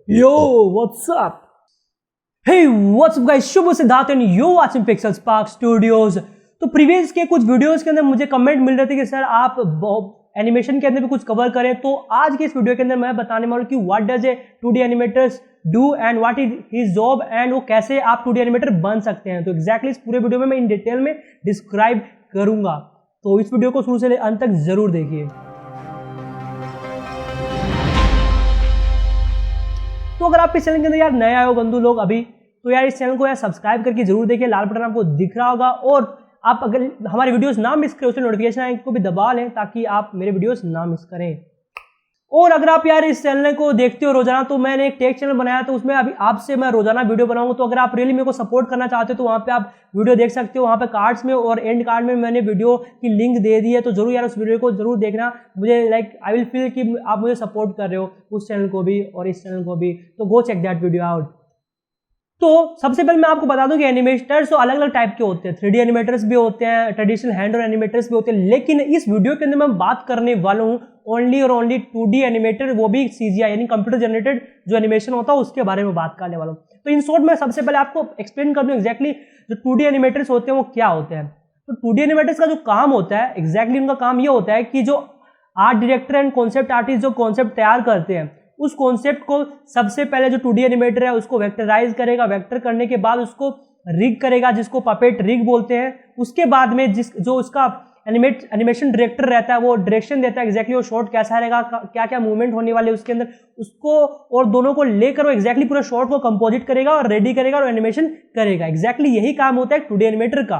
Yo, what's up? Hey, what's up guys? Shubh Siddharth and you watching PixelSpark Studios. तो previous के कुछ videos के अंदर मुझे कमेंट मिल रहे थे कि सर आप एनिमेशन के अंदर भी कुछ कवर करें। तो आज के इस वीडियो के अंदर मैं बताने वाला हूं कि what does a 2D animators do and what is his job and वो कैसे आप 2D एनिमेटर बन सकते हैं। तो एग्जैक्टली इस पूरे वीडियो में मैं इन डिटेल में डिस्क्राइब करूंगा, तो इस वीडियो को शुरू से अंत तक जरूर देखिए। तो अगर आप इस चैनल के अंदर यार नए आए हो बंधु लोग अभी, तो यार इस चैनल को यार सब्सक्राइब करके जरूर देखिए। लाल बटन आपको दिख रहा होगा, और आप अगर हमारे वीडियोस ना मिस करें, उससे नोटिफिकेशन आइकन को भी दबा लें ताकि आप मेरे वीडियोस ना मिस करें। और अगर आप यार इस चैनल को देखते हो रोजाना, तो मैंने एक टेक चैनल बनाया, तो उसमें अभी आपसे मैं रोजाना वीडियो बनाऊंगा। तो अगर आप रियली मेरे को सपोर्ट करना चाहते हो तो वहाँ पे आप वीडियो देख सकते हो। वहाँ पे कार्ड्स में और एंड कार्ड में मैंने वीडियो की लिंक दे दी है, तो जरूर यार उस वीडियो को जरूर देखना। मुझे आई विल फील कि आप मुझे सपोर्ट कर रहे हो, उस चैनल को भी और इस चैनल को भी। तो go check that video out. तो सबसे पहले मैं आपको बता दूं कि एनिमेटर्स तो अलग अलग टाइप के होते हैं। 3D एनिमेटर्स भी होते हैं, ट्रेडिशनल हैंड और एनिमेटर्स भी होते हैं, लेकिन इस वीडियो के अंदर मैं बात करने वाला हूं ओनली और ओनली 2D एनिमेटर, वो भी CGI यानी कंप्यूटर जनरेटेड जो एनिमेशन होता है उसके बारे में बात करने वाला हूं। तो इन शॉर्ट में सबसे पहले आपको एक्सप्लेन कर दूं एग्जैक्टली जो 2D एनिमेटर्स होते हैं वो क्या होते हैं। तो 2D एनिमेटर्स का जो काम होता है, एग्जैक्टली उनका काम ये होता है कि जो art director and concept artist जो कॉन्सेप्ट तैयार करते हैं, उस कॉन्सेप्ट को सबसे पहले जो 2D एनिमेटर है उसको वेक्टराइज करेगा। वेक्टर करने के बाद उसको रिग करेगा, जिसको पपेट रिग बोलते हैं। उसके बाद में जो उसका एनिमेशन डायरेक्टर रहता है वो डायरेक्शन देता है एग्जैक्टली वो शॉट कैसा रहेगा, क्या क्या मूवमेंट होने वाले उसके अंदर, उसको और दोनों को लेकर वो एग्जैक्टली पूरा शॉट को कंपोजिट करेगा और रेडी करेगा और एनिमेशन करेगा। एग्जैक्टली यही काम होता है 2D एनिमेटर का।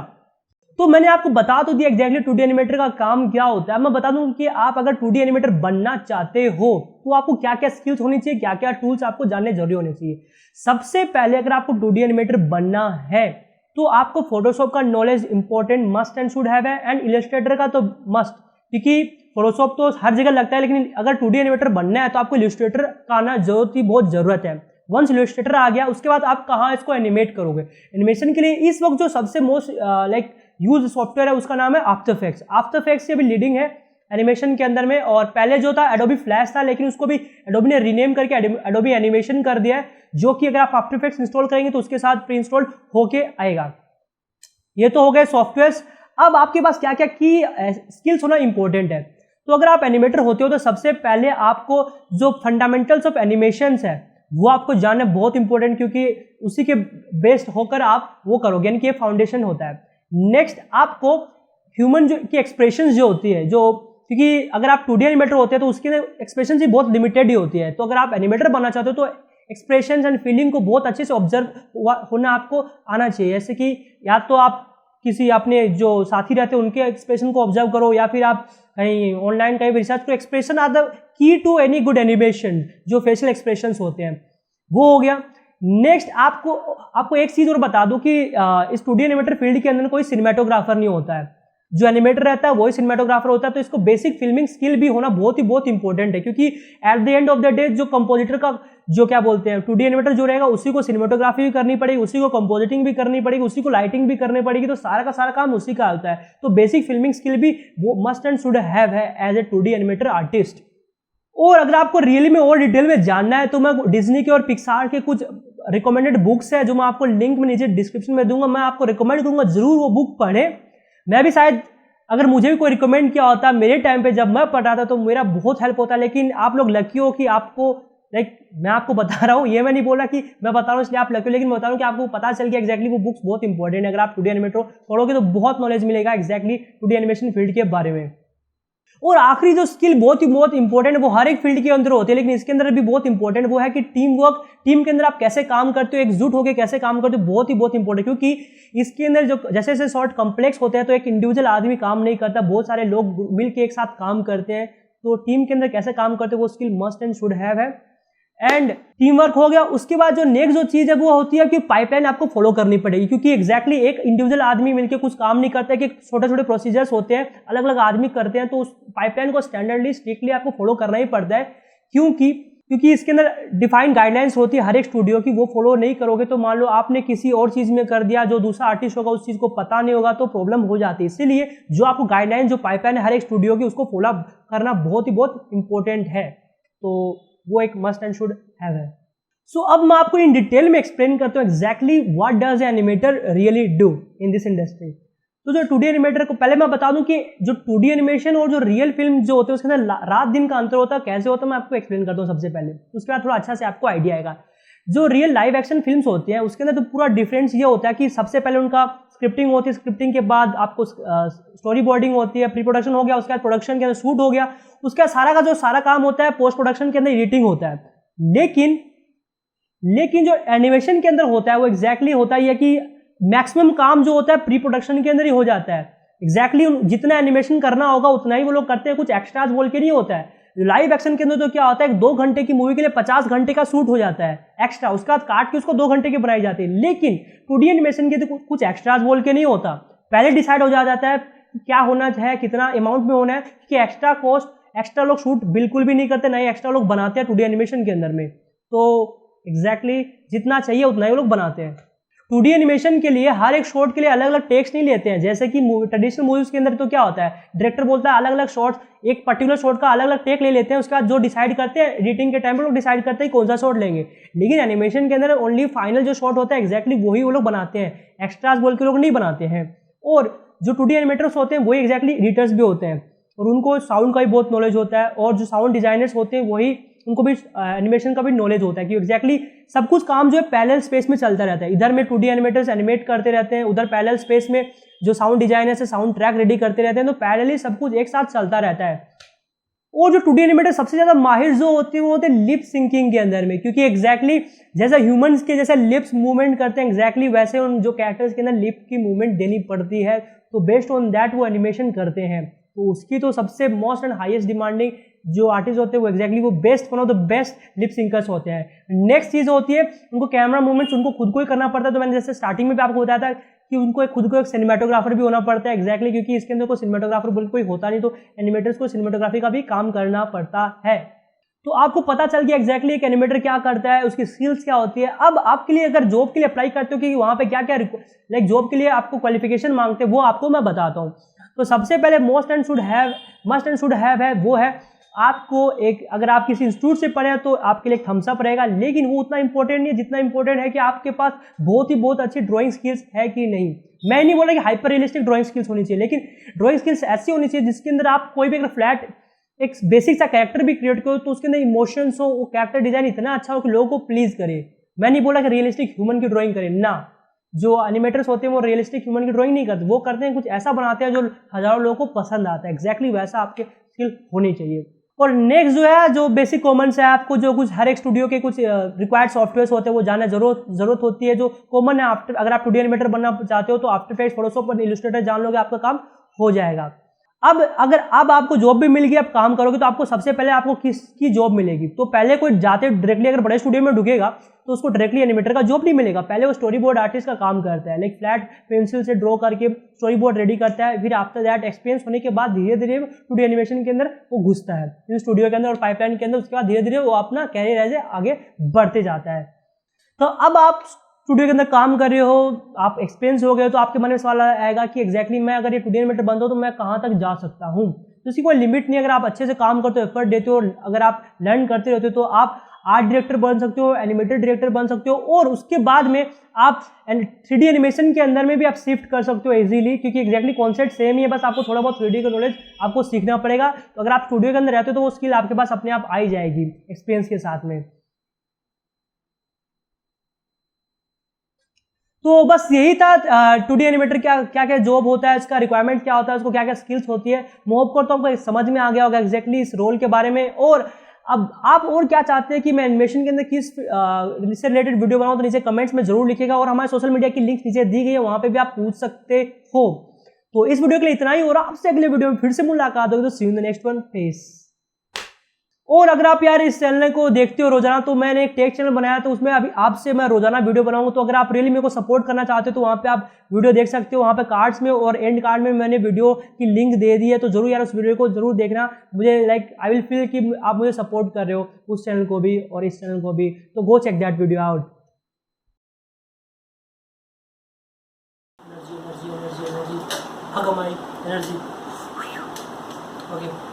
तो मैंने आपको बता तो दिया एग्जैक्टली 2D एनिमेटर का काम क्या होता है। मैं बता दूं कि आप अगर 2D एनिमेटर बनना चाहते हो तो आपको क्या क्या स्किल्स होनी चाहिए, क्या क्या टूल्स आपको जानने जरूरी होने चाहिए। सबसे पहले अगर आपको 2D एनिमेटर बनना है तो आपको फोटोशॉप का knowledge important must and should have है, एंड इलस्ट्रेटर का तो मस्ट, क्योंकि फोटोशॉप तो हर जगह लगता है, लेकिन अगर 2D एनिमेटर बनना है तो आपको इलस्ट्रेटर का आना बहुत जरूरत है। वंस इलस्ट्रेटर आ गया उसके बाद आप कहाँ इसको एनिमेट करोगे। एनिमेशन के लिए इस वक्त जो सबसे मोस्ट यूज सॉफ्टवेयर है उसका नाम है आफ्टर इफेक्ट्स। आफ्टर इफेक्ट्स से भी लीडिंग है एनिमेशन के अंदर में, और पहले जो था एडोबी फ्लैश था, लेकिन उसको भी एडोबी ने रीनेम करके एडोबी एनिमेशन कर दिया है, जो कि अगर आप आफ्टर इफेक्ट्स इंस्टॉल करेंगे तो उसके साथ प्री इंस्टॉल्ड होके आएगा। ये तो हो गए सॉफ्टवेयर्स। अब आपके पास क्या क्या की स्किल्स होना इंपॉर्टेंट है। तो अगर आप एनिमेटर होते हो तो सबसे पहले आपको जो फंडामेंटल्स ऑफ एनिमेशंस है वो आपको जानना बहुत इंपॉर्टेंट, क्योंकि उसी के बेस्ड होकर आप वो करोगे, यानी कि ये फाउंडेशन होता है। नेक्स्ट आपको ह्यूमन जो की एक्सप्रेशंस जो होती है, जो क्योंकि अगर आप 2D एनिमेटर होते हैं तो उसके एक्सप्रेशन ही बहुत लिमिटेड ही होती है। तो अगर आप एनिमेटर बनना चाहते हो तो एक्सप्रेशंस एंड फीलिंग को बहुत अच्छे से ऑब्जर्व होना आपको आना चाहिए। जैसे कि या तो आप किसी अपने जो साथी रहते हैं उनके एक्सप्रेशन को ऑब्जर्व करो, या फिर आप कहीं ऑनलाइन कहीं रिसर्च करो। Expression are the key to any good animation, जो फेशियल एक्सप्रेशंस होते हैं वो हो गया। नेक्स्ट आपको एक चीज और बता दूं कि इस 2D एनिमेटर फील्ड के अंदर कोई सिनेमेटोग्राफर नहीं होता है। जो एनिमेटर रहता है वही सिनेमेटोग्राफर होता है। तो इसको बेसिक फिल्मिंग स्किल भी होना बहुत इंपॉर्टेंट है, क्योंकि at the end of the day जो कंपोजिटर का जो क्या बोलते हैं 2D एनिमेटर जो रहेगा उसी को सिनेमेटोग्राफी भी करनी पड़ेगी, उसी को कंपोजिटिंग भी करनी पड़ेगी, उसी को लाइटिंग भी करनी पड़ेगी। तो सारा का सारा काम उसी का होता है। तो बेसिक फिल्मिंग स्किल भी मस्ट एंड शुड हैव है as a 2D animator artist. और अगर आपको रियली में और डिटेल में जानना है तो मैं डिज्नी के और पिक्सार के कुछ रिकमेंडेड बुक्स है जो मैं आपको लिंक में नीचे डिस्क्रिप्शन में दूंगा। मैं आपको रिकमेंड करूंगा जरूर वो बुक पढ़ें। मैं भी शायद अगर मुझे भी कोई रिकमेंड किया होता मेरे टाइम पे जब मैं पढ़ा था तो मेरा बहुत हेल्प होता, लेकिन आप लोग लकी हो कि आपको मैं आपको बता रहा हूँ। ये मैं नहीं बोला कि मैं बता रहा हूँ इसलिए आप लकी हो, लेकिन मैं बता रहा हूँ कि आपको पता चल गया एग्जैक्टली वो बुक्स बहुत इंपॉर्टेंट है। अगर आप 2D एनिमेटर पढ़ोगे तो बहुत नॉलेज मिलेगा एग्जैक्टली 2D एनिमेशन फील्ड के बारे में। और आखिरी जो स्किल बहुत इंपॉर्टेंट है, वो हर एक फील्ड के अंदर होती है, लेकिन इसके अंदर भी बहुत इंपॉर्टेंट वो है कि टीम वर्क। टीम के अंदर आप कैसे काम करते हो, एकजुट होकर कैसे काम करते हो, बहुत इंपॉर्टेंट। क्योंकि इसके अंदर जो जैसे जैसे शॉर्ट कॉम्प्लेक्स होते हैं तो एक इंडिविजुअल आदमी काम नहीं करता, बहुत सारे लोग मिलकर एक साथ काम करते हैं। तो टीम के अंदर कैसे काम करते हैं वो skill must and should have है। एंड टीम वर्क हो गया। उसके बाद जो नेक्स्ट जो चीज है वो होती है कि पाइपलाइन आपको फॉलो करनी पड़ेगी, क्योंकि एग्जैक्टली एक इंडिविजुअल आदमी मिलकर कुछ काम नहीं करता है, कि छोटे छोटे प्रोसीजर्स होते हैं अलग अलग आदमी करते हैं। तो उस पाइपलाइन को स्टैंडर्डली स्ट्रिक्टली आपको फॉलो करना ही पड़ता है, क्योंकि क्योंकि इसके अंदर डिफाइंड गाइडलाइंस होती है हर एक स्टूडियो की, वो फॉलो नहीं करोगे तो मान लो आपने किसी और चीज़ में कर दिया, जो दूसरा आर्टिस्ट होगा उस चीज़ को पता नहीं होगा तो प्रॉब्लम हो जाती है। इसीलिए जो आपको गाइडलाइन, जो पाइपलाइन है हर एक स्टूडियो की, उसको फॉलो करना बहुत इंपॉर्टेंट है। तो वो एक मस्ट एंड शुड हैव है। सो अब मैं आपको इन डिटेल में एक्सप्लेन करता हूँ exactly what does animator really do in this industry. तो जो 2D एनिमेटर को पहले मैं बता दूं कि जो 2D एनिमेशन और जो रियल फिल्म जो होते हैं उसके अंदर रात दिन का अंतर होता है, कैसे होता है मैं आपको एक्सप्लेन करता हूँ सबसे पहले, उसके बाद थोड़ा अच्छा से आपको आइडिया आएगा। जो रियल लाइव एक्शन फिल्म्स होती हैं उसके अंदर तो पूरा डिफरेंस ये होता है कि सबसे पहले उनका स्क्रिप्टिंग होती है, स्क्रिप्टिंग के बाद आपको स्टोरी बोर्डिंग होती है, प्री प्रोडक्शन हो गया, उसके बाद प्रोडक्शन के अंदर शूट हो गया, उसके बाद सारा का जो सारा काम होता है पोस्ट प्रोडक्शन के अंदर एडिटिंग होता है। लेकिन जो एनिमेशन के अंदर होता है वो एग्जैक्टली होता है कि मैक्सिमम काम जो होता है प्री प्रोडक्शन के अंदर ही हो जाता है। एग्जैक्टली जितना एनिमेशन करना होगा उतना ही वो लोग करते हैं, कुछ एक्स्ट्राज बोल के नहीं होता है। लाइव एक्शन के अंदर तो क्या होता है, 2 घंटे की मूवी के लिए 50 घंटे का शूट हो जाता है एक्स्ट्रा, उसके बाद काट के उसको 2 घंटे की बनाई जाती है। लेकिन 2D एनिमेशन के तो कुछ एक्स्ट्राज बोल के नहीं होता, पहले डिसाइड हो जाता है क्या होना है, कितना अमाउंट में होना है, कि एक्स्ट्रा कॉस्ट, एक्स्ट्रा लोग शूट बिल्कुल भी नहीं करते, ना ही एक्स्ट्रा लोग बनाते हैं 2D एनिमेशन के अंदर में। तो एग्जैक्टली जितना चाहिए उतना ही लोग बनाते हैं। 2D एनिमेशन के लिए हर एक शॉट के लिए अलग अलग टेक्स नहीं लेते हैं, जैसे कि ट्रेडिशनल मूवीज के अंदर तो क्या होता है, डायरेक्टर बोलता है अलग अलग शॉट्स, एक पर्टिकुलर शॉट का अलग अलग टेक ले लेते हैं, उसके बाद जो डिसाइड करते हैं एडिटिंग के टाइम पे लोग डिसाइड करते हैं कौन सा शॉट लेंगे। लेकिन एनिमेशन के अंदर ओनली फाइनल जो शॉट होता है एग्जैक्टली वही वो लोग बनाते हैं, एक्स्ट्रास बोल के लोग नहीं बनाते हैं। और जो 2D एनिमेटर्स होते हैं वही एग्जैक्टली एडिटर्स भी होते हैं और उनको साउंड का भी बहुत नॉलेज होता है, और जो साउंड डिजाइनर्स होते हैं वही उनको भी एनिमेशन का भी नॉलेज होता है कि एग्जैक्टली सब कुछ काम जो है पैरेलल स्पेस में चलता रहता है। इधर में 2D एनिमेटर्स एनिमेट करते रहते हैं, उधर पैरेलल स्पेस में जो साउंड डिजाइनर्स है साउंड ट्रैक रेडी करते रहते हैं, तो पैरेलली सब कुछ एक साथ चलता रहता है। और जो 2D एनिमेटर सबसे ज्यादा माहिर जो होते हैं वो होते हैं लिप सिंकिंग के अंदर में, क्योंकि एग्जैक्टली जैसा ह्यूमंस के जैसे लिप्स मूवमेंट करते हैं एग्जैक्टली वैसे उन जो कैरेक्टर्स के अंदर लिप की मूवमेंट देनी पड़ती है, तो बेस्ड ऑन दैट वो एनिमेशन करते हैं। तो उसकी तो सबसे मोस्ट एंड हाईएस्ट डिमांडिंग जो आर्टिस्ट होते हैं वो एग्जैक्टली वो best one of the best lip syncers होते हैं। नेक्स्ट चीज होती है उनको कैमरा मूवमेंट्स उनको खुद को ही करना पड़ता है। तो मैंने जैसे स्टार्टिंग में भी आपको बताया था कि उनको खुद को एक सिनेमेटोग्राफर भी होना पड़ता है एग्जैक्टली, क्योंकि इसके अंदर कोई सिनेमेटोग्राफर बोल कोई होता नहीं, तो एनिमेटर्स को सिनेमेटोग्राफी का भी काम करना पड़ता है। तो आपको पता चल गया एग्जैक्टली एक एनिमेटर क्या करता है, उसकी स्किल्स क्या होती है। अब आपके लिए अगर जॉब के लिए अप्लाई करते हो कि वहां पे क्या क्या लाइक जॉब के लिए आपको क्वालिफिकेशन मांगते हैं वो आपको मैं बताता हूँ। तो सबसे पहले मस्ट एंड शुड हैव है वो है आपको एक, अगर आप किसी इंस्टीट्यूट से पढ़े हैं तो आपके लिए एक थम्स अप रहेगा, लेकिन वो उतना इंपॉर्टेंट नहीं है जितना इंपॉर्टेंट है कि आपके पास बहुत अच्छी ड्राइंग स्किल्स है कि नहीं। मैं नहीं बोल रहा कि हाइपर रियलिस्टिक ड्राइंग स्किल्स होनी चाहिए, लेकिन ड्राइंग स्किल्स ऐसी होनी चाहिए जिसके अंदर आप कोई भी अगर फ्लैट एक बेसिक सा कैरेक्टर भी क्रिएट करो तो उसके अंदर इमोशंस हो, वो कैरेक्टर डिजाइन इतना अच्छा हो कि लोगों को प्लीज करे। मैं नहीं बोला कि रियलिस्टिक ह्यूमन की ड्राइंग करें ना, जो एनिमेटर्स होते हैं वो रियलिस्टिक ह्यूमन की ड्राइंग नहीं करते, वो करते हैं कुछ ऐसा बनाते हैं जो हजारों लोगों को पसंद आता है। एग्जैक्टली वैसा आपके स्किल होनी चाहिए। और नेक्स्ट जो है जो बेसिक कॉमन है, आपको जो कुछ हर एक स्टूडियो के कुछ रिक्वायर्ड सॉफ्टवेयर होते हैं वो जानना जरूरत होती है, जो कॉमन है। अगर आप 2D एनिमेटर बनना चाहते हो तो आफ्टर इफेक्ट्स, फोटोशॉप और इलस्ट्रेटर जान लोगे, आपका काम हो जाएगा। अब आपको जॉब भी मिल गई, आप काम करोगे तो आपको सबसे पहले आपको किसकी जॉब मिलेगी। तो पहले कोई जाते डायरेक्टली अगर बड़े स्टूडियो में ढुकेगा तो उसको डायरेक्टली एनिमेटर का जॉब नहीं मिलेगा, पहले वो स्टोरी बोर्ड आर्टिस्ट का काम करता है, लाइक फ्लैट पेंसिल से ड्रॉ करके स्टोरी बोर्ड रेडी करता है। फिर आफ्टर दैट एक्सपीरियंस होने के बाद धीरे धीरे 2D एनिमेशन के अंदर वो घुसता है इन स्टूडियो के अंदर और पाइपलाइन के अंदर। उसके बाद धीरे धीरे वो अपना कैरियर ऐसे आगे बढ़ते जाता है। तो अब आप स्टूडियो के अंदर काम कर रहे हो, आप एक्सपीरियंस हो गए, तो आपके मन में सवाल आएगा कि एग्जैक्टली मैं अगर ये 2D एनिमेटर बनता हूं तो मैं कहां तक जा सकता हूं। तो इसकी कोई लिमिट नहीं है, अगर आप अच्छे से काम करते हो, एफर्ट देते हो, अगर आप लर्न करते रहते हो तो आप आर्ट डायरेक्टर बन सकते हो, एनिमेटेड डायरेक्टर बन सकते हो, और उसके बाद में आप 3D एनिमेशन के अंदर में भी आप शिफ्ट कर सकते हो इजीली, क्योंकि एग्जैक्टली कॉन्सेप्ट सेम ही है, बस आपको थोड़ा बहुत 3D का नॉलेज आपको सीखना पड़ेगा। तो अगर आप स्टूडियो के अंदर रहते हो तो वो स्किल आपके पास अपने आप आई जाएगी एक्सपीरियंस के साथ में। तो बस यही था 2D एनिमेटर क्या क्या जॉब होता है, इसका रिक्वायरमेंट क्या होता है, उसको क्या क्या स्किल्स होती है। मोब को तो आपको समझ में आ गया होगा एग्जैक्टली इस रोल के बारे में। और अब आप और क्या चाहते हैं कि मैं एनिमेशन के अंदर किस इससे रिलेटेड वीडियो बनाऊं, तो नीचे कमेंट्स में जरूर लिखिएगा, और हमारे सोशल मीडिया की लिंक नीचे दी गई है, वहां पे भी आप पूछ सकते हो। तो इस वीडियो के लिए इतना ही, और आपसे अगले वीडियो में फिर से मुलाकात होगी। तो see you in the next one, peace. और अगर आप यार इस चैनल को देखते हो रोजाना, तो मैंने एक टेक चैनल बनाया, तो उसमें अभी आपसे मैं रोजाना वीडियो बनाऊंगा। तो अगर आप रियली मेरे को सपोर्ट करना चाहते हो तो वहाँ पे आप वीडियो देख सकते हो। वहाँ पे कार्ड्स में और एंड कार्ड में मैंने वीडियो की लिंक दे दी है, तो जरूर यार उस वीडियो को जरूर देखना। मुझे लाइक आई विल फील कि आप मुझे सपोर्ट कर रहे हो, उस चैनल को भी और इस चैनल को भी। तो go check that video out. Energy energy energy energy, energy. Okay.